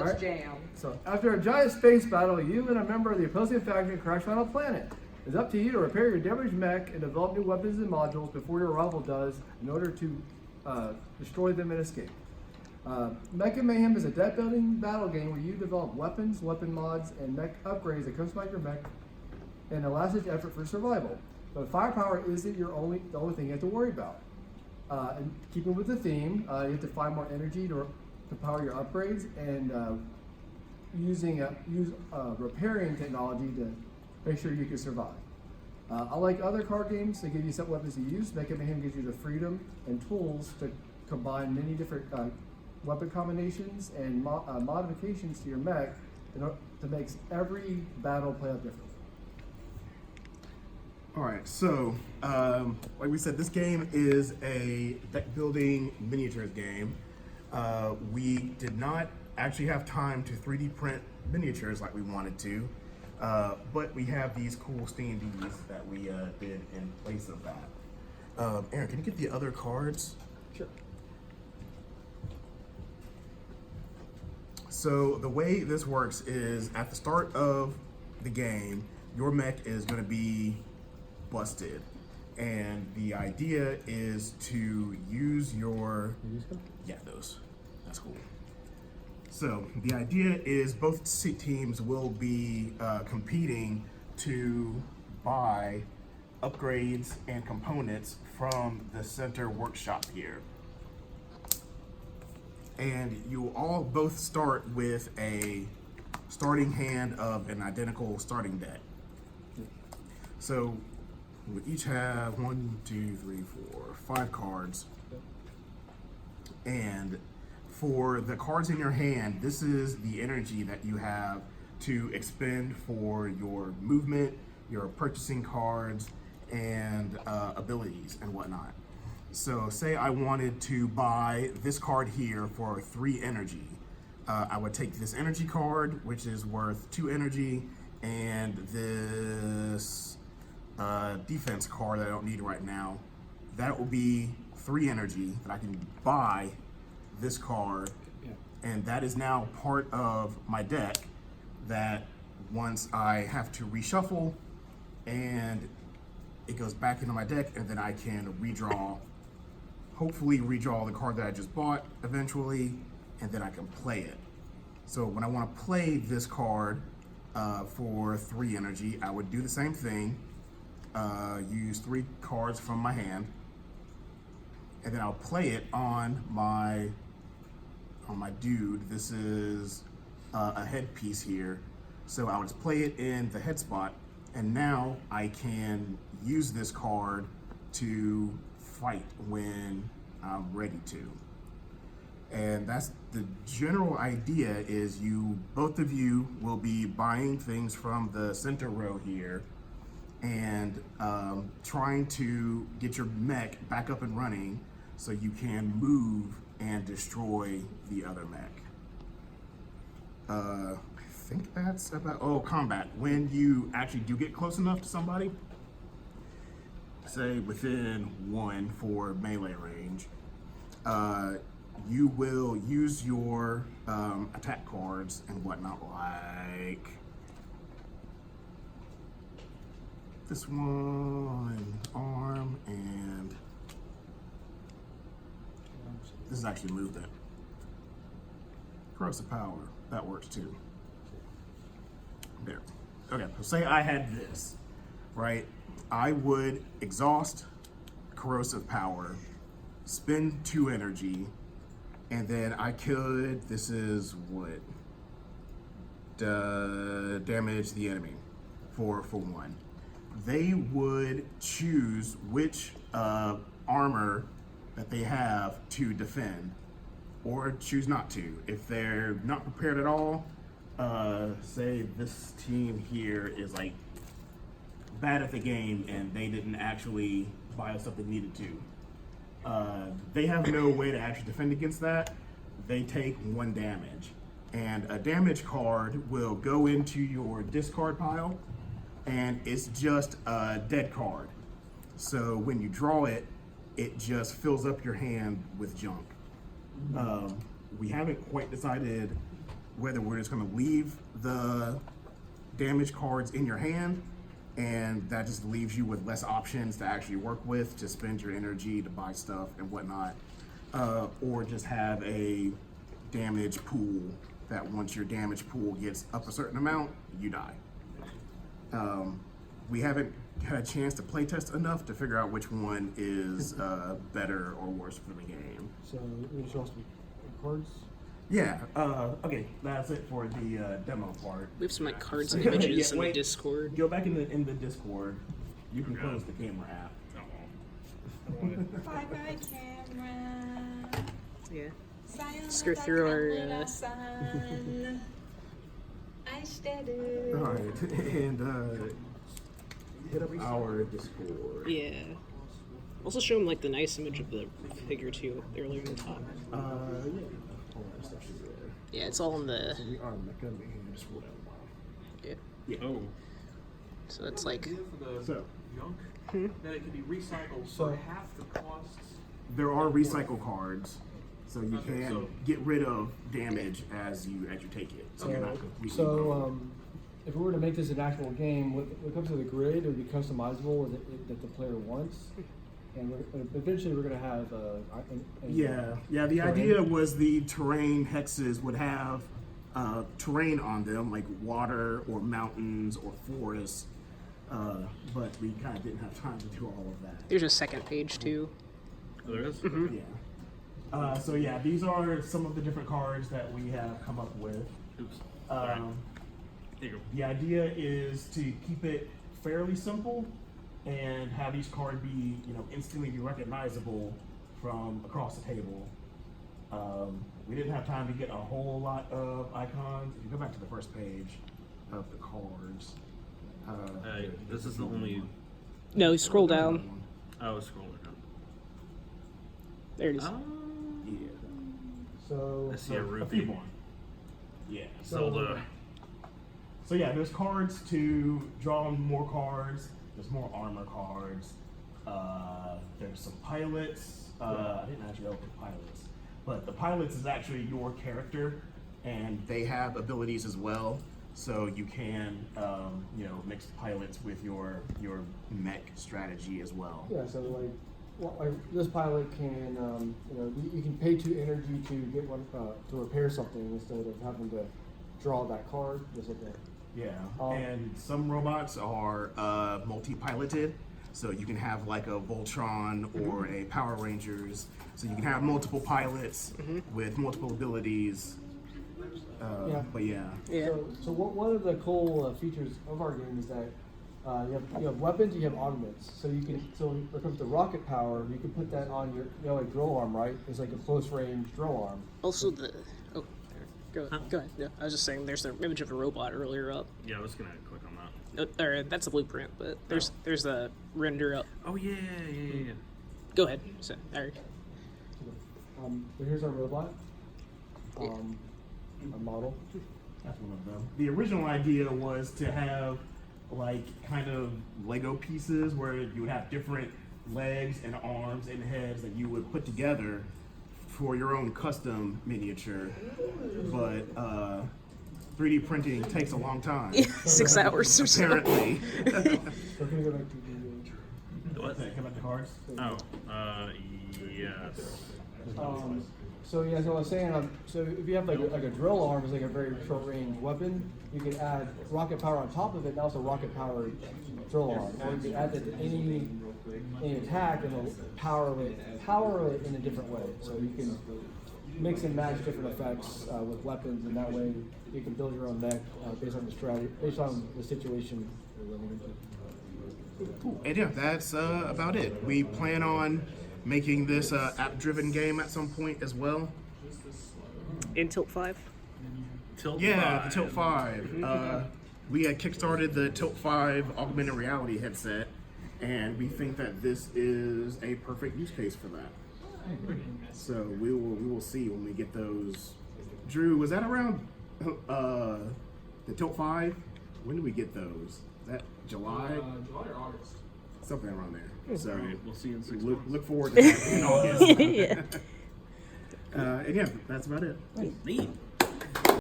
Alright. jam. So, after a giant space battle, you and a member of the opposing faction crash on a planet. It's up to you to repair your damaged mech and develop new weapons and modules before your rival does in order to destroy them and escape. Mecha Mayhem is a deck-building battle game where you develop weapons, weapon mods, and mech upgrades that customize your mech in a last-ditch effort for survival. But firepower isn't the only thing you have to worry about. And keeping with the theme, you have to find more energy to power your upgrades and use repairing technology to make sure you can survive. Unlike other card games that give you set weapons to use, Mecha Mayhem gives you the freedom and tools to combine many different weapon combinations and modifications to your mech to make every battle play out differently. All right, so like we said, this game is a deck building miniatures game. We did not actually have time to 3D print miniatures like we wanted to, but we have these cool standees that we did in place of that. Aaron, can you get the other cards? Sure. So the way this works is at the start of the game, your mech is going to be busted. And the idea is to use your... Yeah, those. That's cool. So the idea is both teams will be competing to buy upgrades and components from the center workshop here. And you all both start with a starting hand of an identical starting deck. So we each have 5 cards. And for the cards in your hand, this is the energy that you have to expend for your movement, your purchasing cards, and abilities and whatnot. So say I wanted to buy this card here for 3 energy. I would take this energy card, which is worth 2 energy, and this defense card that I don't need right now. That will be 3 energy that I can buy this card, and that is now part of my deck that once I have to reshuffle and it goes back into my deck, and then I can hopefully redraw the card that I just bought eventually, and then I can play it. So when I want to play this card for 3 energy, I would do the same thing, use 3 cards from my hand, and then I'll play it on my dude. This is a headpiece here. So I would play it in the head spot, and now I can use this card to fight when I'm ready to. And that's the general idea, is both of you will be buying things from the center row here and trying to get your mech back up and running so you can move and destroy the other mech. I think that's about, combat. When you actually do get close enough to somebody, say within 1 for melee range, you will use your attack cards and whatnot, like this one, arm, and this is actually movement. Corrosive power, that works too. There. Okay, so say I had this, right? I would exhaust corrosive power, spend 2 energy, and then I could, this is what? Damage the enemy for 1. They would choose which armor that they have to defend, or choose not to. If they're not prepared at all, say this team here is like bad at the game and they didn't actually buy us something needed to. They have no way to actually defend against that. They take 1 damage. And a damage card will go into your discard pile, and it's just a dead card. So when you draw it, it just fills up your hand with junk. We haven't quite decided whether we're just going to leave the damage cards in your hand, and that just leaves you with less options to actually work with, to spend your energy to buy stuff and whatnot, or just have a damage pool that once your damage pool gets up a certain amount, you die. We haven't had a chance to playtest enough to figure out which one is better or worse for the game. So we show us some cards. Yeah. Okay. That's it for the demo part. We have some like cards and images in the Discord. Go back in the Discord. You can close the camera app. Bye bye camera. Yeah. Sayonara, Let's go through our. Kamura-san. Aishiteru. All right, and hit up our Discord. Yeah. Also show them like the nice image of the figure too earlier in the top. Yeah. All that stuff is there. Yeah, it's all in the. So we are Mecha, Mayhem, just roll down the bottom. Yeah. Yeah. Oh. So it's like. For the So junk, that it can be recycled So- for half the costs. there are recycle cards, so you Okay, can so- get rid of damage as you take it. So you're not completely So, broken. if we were to make this an actual game, when it comes to the grid, it would be customizable that the player wants, and eventually we're going to have Yeah. The terrain. idea was the terrain hexes would have terrain on them, like water or mountains or forests, but we kind of didn't have time to do all of that. There's a second page too. Oh, there is? Yeah. So yeah, these are some of the different cards that we have come up with. Oops. Alright. Here you go. The idea is to keep it fairly simple and have each card be, instantly be recognizable from across the table. We didn't have time to get a whole lot of icons. If you go back to the first page of the cards. This is the only. No, scroll down. I was scrolling down. There it is. Yeah. So, I see a few rupee. more. Yeah. Zelda. So yeah, there's cards to draw more cards. There's more armor cards. There's some pilots. I didn't actually go with pilots, but the pilots is actually your character, and they have abilities as well. So you can, mix pilots with your mech strategy as well. yeah, so like this pilot can, you can pay 2 energy to get one to repair something instead of having to draw that card. Just like that. Yeah, Um, and some robots are multi-piloted, so you can have like a Voltron or a Power Rangers. So you can have multiple pilots with multiple abilities. Yeah. But yeah. Yeah. So one of the cool features of our game is that you have weapons, you have augments. So you can when it comes to rocket power, you can put that on your like drill arm, right? It's like a close range drill arm. Also the. Oh, go ahead. Yeah, I was just saying there's the image of a robot earlier up. Yeah, I was gonna click on that. Or that's a blueprint, but there's a render up. Oh, yeah. Go ahead. So, all right. But here's our robot. A model. That's one of them. The original idea was to have like kind of Lego pieces where you would have different legs and arms and heads that you would put together for your own custom miniature. But 3D printing takes a long time. 6 hours or so. Apparently. So can we go back to What? Come back to cards. Oh, yes. so yeah, so I was saying, so if you have like a drill arm, it's like a very short range weapon. You can add rocket power on top of it, and also rocket powered drill arm. Or you can add that to any attack and then power it in a different way. So you can mix and match different effects with weapons, and that way you can build your own mech based on the strategy, based on the situation you're living into. Cool. And yeah, that's about it. We plan on making this app-driven game at some point as well. In Tilt 5. Tilt Yeah, 5. the Tilt 5. We had kickstarted the Tilt 5 augmented reality headset, and we think that this is a perfect use case for that. So we will see when we get those. Drew, was that around the Tilt 5? When did we get those? Is that July? July or August. Something around there. So Alright, we'll see you in 6 look, months. look forward to that in August. Yeah. And yeah, that's about it. Neat.